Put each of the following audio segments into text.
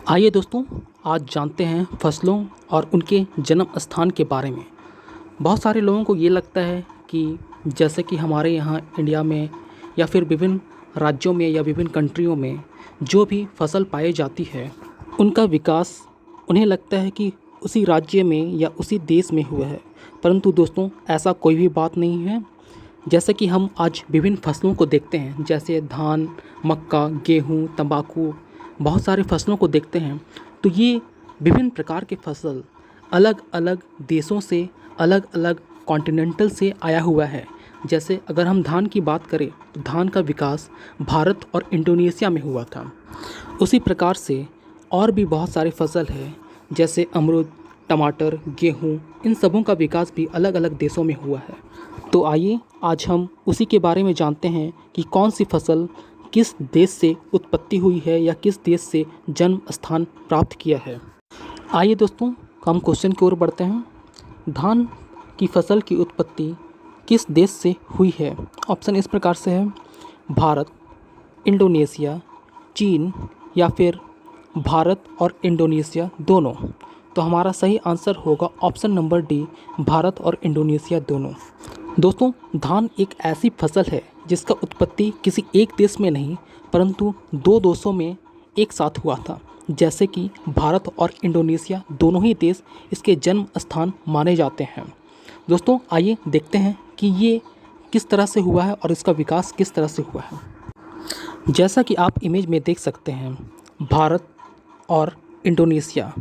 आइए दोस्तों, आज जानते हैं फसलों और उनके जन्म स्थान के बारे में। बहुत सारे लोगों को ये लगता है कि जैसे कि हमारे यहाँ इंडिया में या फिर विभिन्न राज्यों में या विभिन्न कंट्रियों में जो भी फसल पाई जाती है, उनका विकास उन्हें लगता है कि उसी राज्य में या उसी देश में हुआ है। परंतु दोस्तों, ऐसा कोई भी बात नहीं है। जैसे कि हम आज विभिन्न फसलों को देखते हैं, जैसे धान, मक्का, गेहूँ, तंबाकू, बहुत सारे फसलों को देखते हैं, तो ये विभिन्न प्रकार के फसल अलग अलग देशों से, अलग अलग कॉन्टिनेंटल से आया हुआ है। जैसे अगर हम धान की बात करें तो धान का विकास भारत और इंडोनेशिया में हुआ था। उसी प्रकार से और भी बहुत सारे फसल है, जैसे अमरूद, टमाटर, गेहूँ, इन सबों का विकास भी अलग अलग देशों में हुआ है। तो आइए आज हम उसी के बारे में जानते हैं कि कौन सी फसल किस देश से उत्पत्ति हुई है या किस देश से जन्म स्थान प्राप्त किया है। आइए दोस्तों, हम क्वेश्चन की ओर बढ़ते हैं। धान की फसल की उत्पत्ति किस देश से हुई है? ऑप्शन इस प्रकार से है: भारत, इंडोनेशिया, चीन या फिर भारत और इंडोनेशिया दोनों। तो हमारा सही आंसर होगा ऑप्शन नंबर डी, भारत और इंडोनेशिया दोनों। दोस्तों, धान एक ऐसी फसल है जिसका उत्पत्ति किसी एक देश में नहीं परंतु दो देशों में एक साथ हुआ था। जैसे कि भारत और इंडोनेशिया दोनों ही देश इसके जन्म स्थान माने जाते हैं। दोस्तों, आइए देखते हैं कि ये किस तरह से हुआ है और इसका विकास किस तरह से हुआ है। जैसा कि आप इमेज में देख सकते हैं, भारत और इंडोनेशिया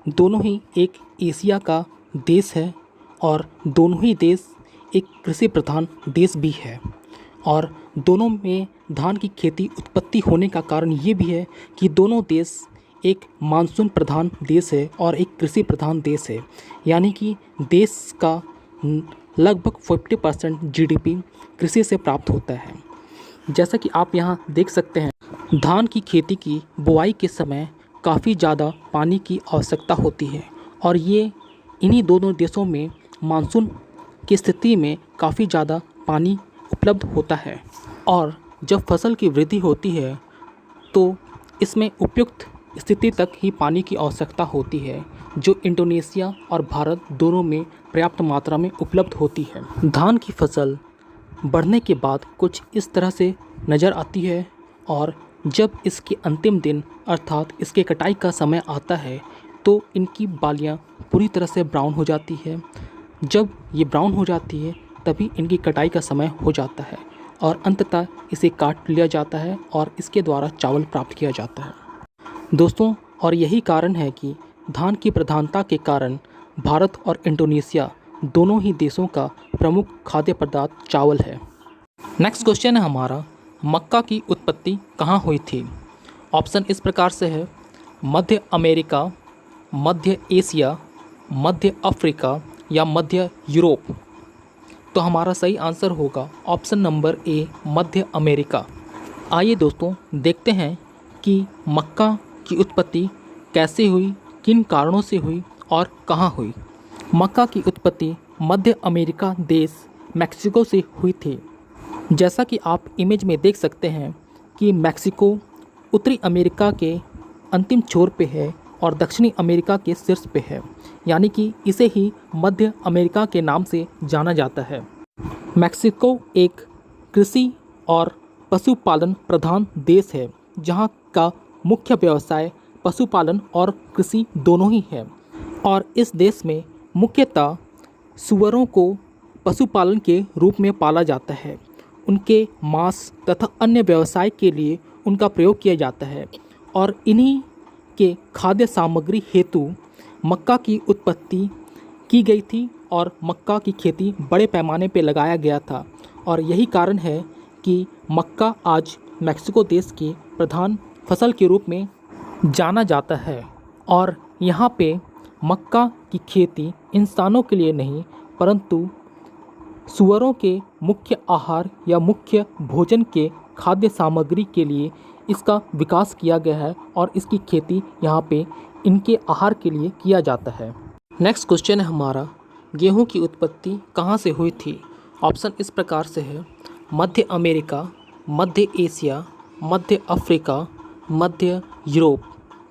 दोनों ही एक एशिया का देश है और दोनों ही देश एक कृषि प्रधान देश भी है। और दोनों में धान की खेती उत्पत्ति होने का कारण ये भी है कि दोनों देश एक मानसून प्रधान देश है और एक कृषि प्रधान देश है। यानी कि देश का लगभग 50% जीडीपी कृषि से प्राप्त होता है। जैसा कि आप यहाँ देख सकते हैं, धान की खेती की बुआई के समय काफ़ी ज़्यादा पानी की आवश्यकता होती है और ये इन्हीं दोनों देशों में मानसून की स्थिति में काफ़ी ज़्यादा पानी उपलब्ध होता है। और जब फसल की वृद्धि होती है तो इसमें उपयुक्त स्थिति तक ही पानी की आवश्यकता होती है, जो इंडोनेशिया और भारत दोनों में पर्याप्त मात्रा में उपलब्ध होती है। धान की फसल बढ़ने के बाद कुछ इस तरह से नज़र आती है और जब इसके अंतिम दिन अर्थात इसके कटाई का समय आता है तो इनकी बालियाँ पूरी तरह से ब्राउन हो जाती है। जब ये ब्राउन हो जाती है तभी इनकी कटाई का समय हो जाता है और अंततः इसे काट लिया जाता है और इसके द्वारा चावल प्राप्त किया जाता है। दोस्तों, और यही कारण है कि धान की प्रधानता के कारण भारत और इंडोनेशिया दोनों ही देशों का प्रमुख खाद्य पदार्थ चावल है। नेक्स्ट क्वेश्चन है हमारा, मक्का की उत्पत्ति कहाँ हुई थी? ऑप्शन इस प्रकार से है: मध्य अमेरिका, मध्य एशिया, मध्य अफ्रीका या मध्य यूरोप। तो हमारा सही आंसर होगा option number A, Madhya America. आइए दोस्तों, देखते हैं कि मक्का की उत्पत्ति कैसे हुई, किन कारणों से हुई और कहाँ हुई। मक्का की उत्पत्ति मध्य अमेरिका देश मैक्सिको से हुई थी। जैसा कि आप इमेज में देख सकते हैं कि मैक्सिको उत्तरी अमेरिका के अंतिम छोर पे है और दक्षिणी अमेरिका के शीर्ष पे है, यानी कि इसे ही मध्य अमेरिका के नाम से जाना जाता है। मैक्सिको एक कृषि और पशुपालन प्रधान देश है, जहां का मुख्य व्यवसाय पशुपालन और कृषि दोनों ही है। और इस देश में मुख्यतः सूअरों को पशुपालन के रूप में पाला जाता है। उनके मांस तथा अन्य व्यवसाय के लिए उनका प्रयोग किया जाता है और इन्हीं के खाद्य सामग्री हेतु मक्का की उत्पत्ति की गई थी और मक्का की खेती बड़े पैमाने पर लगाया गया था। और यही कारण है कि मक्का आज मैक्सिको देश की प्रधान फसल के रूप में जाना जाता है। और यहाँ पे मक्का की खेती इंसानों के लिए नहीं परंतु सूअरों के मुख्य आहार या मुख्य भोजन के खाद्य सामग्री के लिए इसका विकास किया गया है और इसकी खेती यहाँ पे इनके आहार के लिए किया जाता है। नेक्स्ट क्वेश्चन है हमारा, गेहूं की उत्पत्ति कहाँ से हुई थी? ऑप्शन इस प्रकार से है: मध्य अमेरिका, मध्य एशिया, मध्य अफ्रीका, मध्य यूरोप।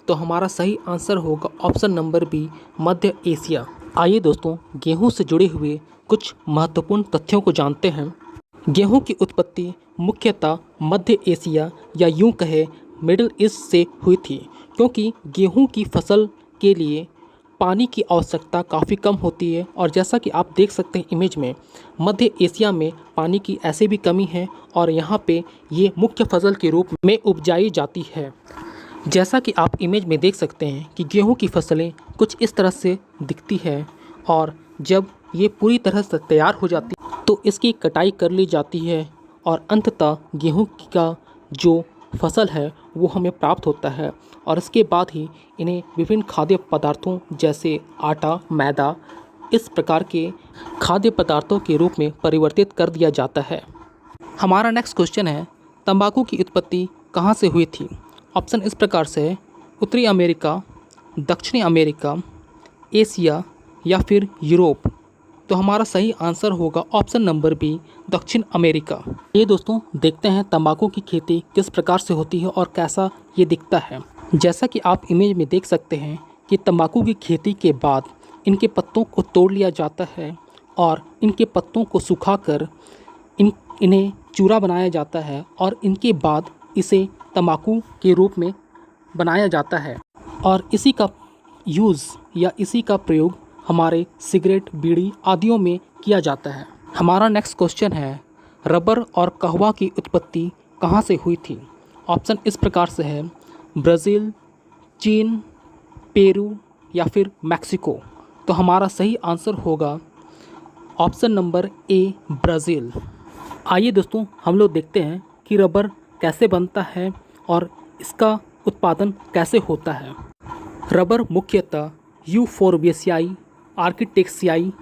तो हमारा सही आंसर होगा ऑप्शन नंबर बी, मध्य एशिया। आइए दोस्तों, गेहूं से जुड़े हुए कुछ महत्वपूर्ण तथ्यों को जानते हैं। गेहूं की उत्पत्ति मुख्यतः मध्य एशिया या यूं कहे मिडिल ईस्ट से हुई थी, क्योंकि गेहूं की फसल के लिए पानी की आवश्यकता काफ़ी कम होती है। और जैसा कि आप देख सकते हैं इमेज में, मध्य एशिया में पानी की ऐसे भी कमी है और यहाँ पे ये मुख्य फसल के रूप में उपजाई जाती है। जैसा कि आप इमेज में देख सकते हैं कि गेहूं की फसलें कुछ इस तरह से दिखती है और जब ये पूरी तरह से तैयार हो जाती तो इसकी कटाई कर ली जाती है और अंततः गेहूं का जो फसल है वो हमें प्राप्त होता है। और इसके बाद ही इन्हें विभिन्न खाद्य पदार्थों जैसे आटा, मैदा, इस प्रकार के खाद्य पदार्थों के रूप में परिवर्तित कर दिया जाता है। हमारा नेक्स्ट क्वेश्चन है, तंबाकू की उत्पत्ति कहाँ से हुई थी? ऑप्शन इस प्रकार से है, उत्तरी अमेरिका, दक्षिणी अमेरिका, एशिया या फिर यूरोप। तो हमारा सही आंसर होगा ऑप्शन नंबर बी, दक्षिण अमेरिका। ये दोस्तों देखते हैं तंबाकू की खेती किस प्रकार से होती है और कैसा ये दिखता है। जैसा कि आप इमेज में देख सकते हैं कि तंबाकू की खेती के बाद इनके पत्तों को तोड़ लिया जाता है और इनके पत्तों को सुखाकर इन्हें चूरा बनाया जाता है और इनके बाद इसे तंबाकू के रूप में बनाया जाता है और इसी का यूज़ या इसी का प्रयोग हमारे सिगरेट, बीड़ी आदियों में किया जाता है। हमारा नेक्स्ट क्वेश्चन है, रबर और कहवा की उत्पत्ति कहाँ से हुई थी? ऑप्शन इस प्रकार से है, ब्राज़ील, चीन, पेरू या फिर मैक्सिको। तो हमारा सही आंसर होगा ऑप्शन नंबर ए, ब्राज़ील। आइए दोस्तों, हम लोग देखते हैं कि रबर कैसे बनता है और इसका उत्पादन कैसे होता है। रबर मुख्यतः यूफोर्बिएसियाई आर्किटेक्सियाई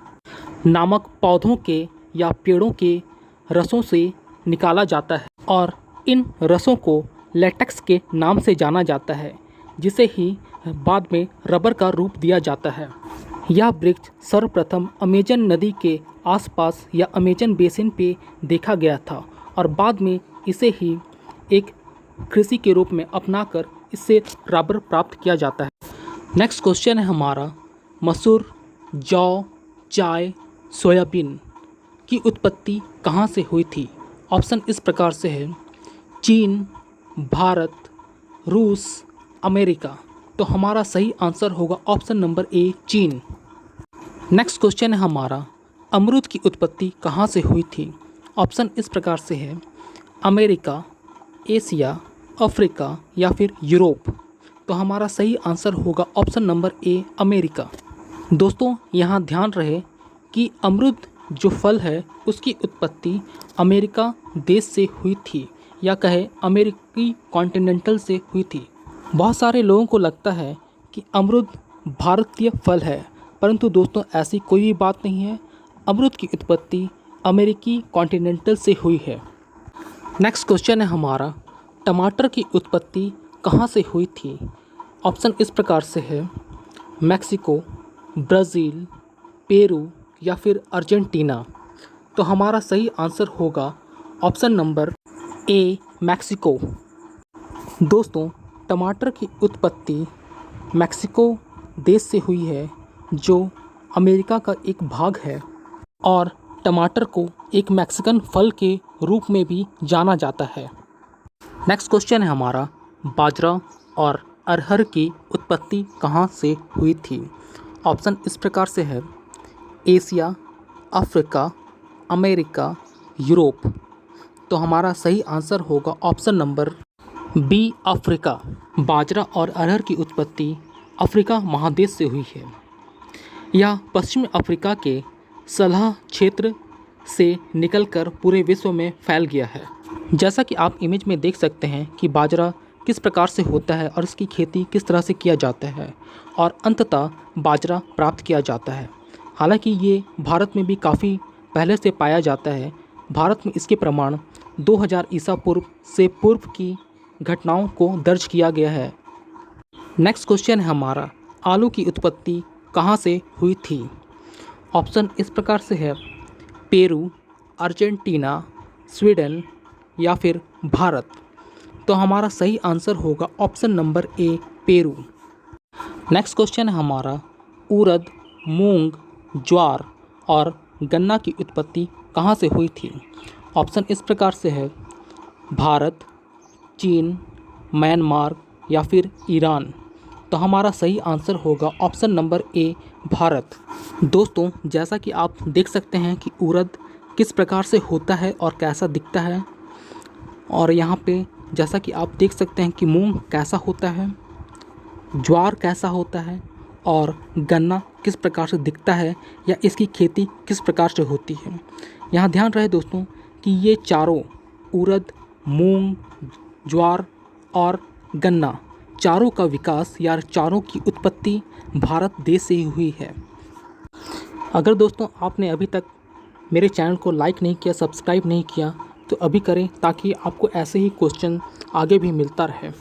नामक पौधों के या पेड़ों के रसों से निकाला जाता है और इन रसों को लेटेक्स के नाम से जाना जाता है, जिसे ही बाद में रबर का रूप दिया जाता है। यह वृक्ष सर्वप्रथम अमेजन नदी के आसपास या अमेजन बेसिन पे देखा गया था और बाद में इसे ही एक कृषि के रूप में अपनाकर इससे रबर प्राप्त किया जाता है। नेक्स्ट क्वेश्चन है हमारा, मसूर, जौ, चाय, सोयाबीन की उत्पत्ति कहाँ से हुई थी? ऑप्शन इस प्रकार से है, चीन, भारत, रूस, अमेरिका। तो हमारा सही आंसर होगा ऑप्शन नंबर ए, चीन। नेक्स्ट क्वेश्चन है हमारा, अमरूद की उत्पत्ति कहाँ से हुई थी? ऑप्शन इस प्रकार से है, अमेरिका, एशिया, अफ्रीका या फिर यूरोप। तो हमारा सही आंसर होगा ऑप्शन नंबर ए, अमेरिका। दोस्तों यहाँ ध्यान रहे कि अमरूद जो फल है उसकी उत्पत्ति अमेरिका देश से हुई थी या कहे अमेरिकी कॉन्टिनेंटल से हुई थी। बहुत सारे लोगों को लगता है कि अमरूद भारतीय फल है, परंतु दोस्तों ऐसी कोई भी बात नहीं है। अमरूद की उत्पत्ति अमेरिकी कॉन्टिनेंटल से हुई है। नेक्स्ट क्वेश्चन है हमारा, टमाटर की उत्पत्ति कहाँ से हुई थी? ऑप्शन इस प्रकार से है, मैक्सिको, ब्राज़ील, पेरू या फिर अर्जेंटीना। तो हमारा सही आंसर होगा ऑप्शन नंबर ए, मैक्सिको। दोस्तों टमाटर की उत्पत्ति मैक्सिको देश से हुई है, जो अमेरिका का एक भाग है और टमाटर को एक मैक्सिकन फल के रूप में भी जाना जाता है। नेक्स्ट क्वेश्चन है हमारा, बाजरा और अरहर की उत्पत्ति कहाँ से हुई थी? ऑप्शन इस प्रकार से है, एशिया, अफ्रीका, अमेरिका, यूरोप। तो हमारा सही आंसर होगा ऑप्शन नंबर बी, अफ्रीका। बाजरा और अरहर की उत्पत्ति अफ्रीका महादेश से हुई है। यह पश्चिमी अफ्रीका के सलाह क्षेत्र से निकलकर पूरे विश्व में फैल गया है। जैसा कि आप इमेज में देख सकते हैं कि बाजरा किस प्रकार से होता है और इसकी खेती किस तरह से किया जाता है और अंततः बाजरा प्राप्त किया जाता है। हालांकि ये भारत में भी काफ़ी पहले से पाया जाता है। भारत में इसके प्रमाण 2000 ईसा पूर्व से पूर्व की घटनाओं को दर्ज किया गया है। नेक्स्ट क्वेश्चन है हमारा, आलू की उत्पत्ति कहाँ से हुई थी? ऑप्शन इस प्रकार से है, पेरू, अर्जेंटीना, स्वीडन या फिर भारत। तो हमारा सही आंसर होगा option number A, Peru. Next question है हमारा, उड़द, मूंग, ज्वार और गन्ना की उत्पत्ति कहाँ से हुई थी? ऑप्शन इस प्रकार से है, भारत, चीन, म्यांमार या फिर ईरान। तो हमारा सही आंसर होगा ऑप्शन नंबर ए, भारत। दोस्तों, जैसा कि आप देख सकते हैं कि उड़द किस प्रकार से होता है और कैसा दिखता है, और यहाँ पे जैसा कि आप देख सकते हैं कि मूंग कैसा होता है, ज्वार कैसा होता है और गन्ना किस प्रकार से दिखता है या इसकी खेती किस प्रकार से होती है। यहाँ ध्यान रहे दोस्तों कि ये चारों, उड़द, मूंग, ज्वार और गन्ना, चारों का विकास या चारों की उत्पत्ति भारत देश से ही हुई है। अगर दोस्तों आपने अभी तक मेरे चैनल को लाइक नहीं किया, सब्सक्राइब नहीं किया, तो अभी करें ताकि आपको ऐसे ही क्वेश्चन आगे भी मिलता रहे।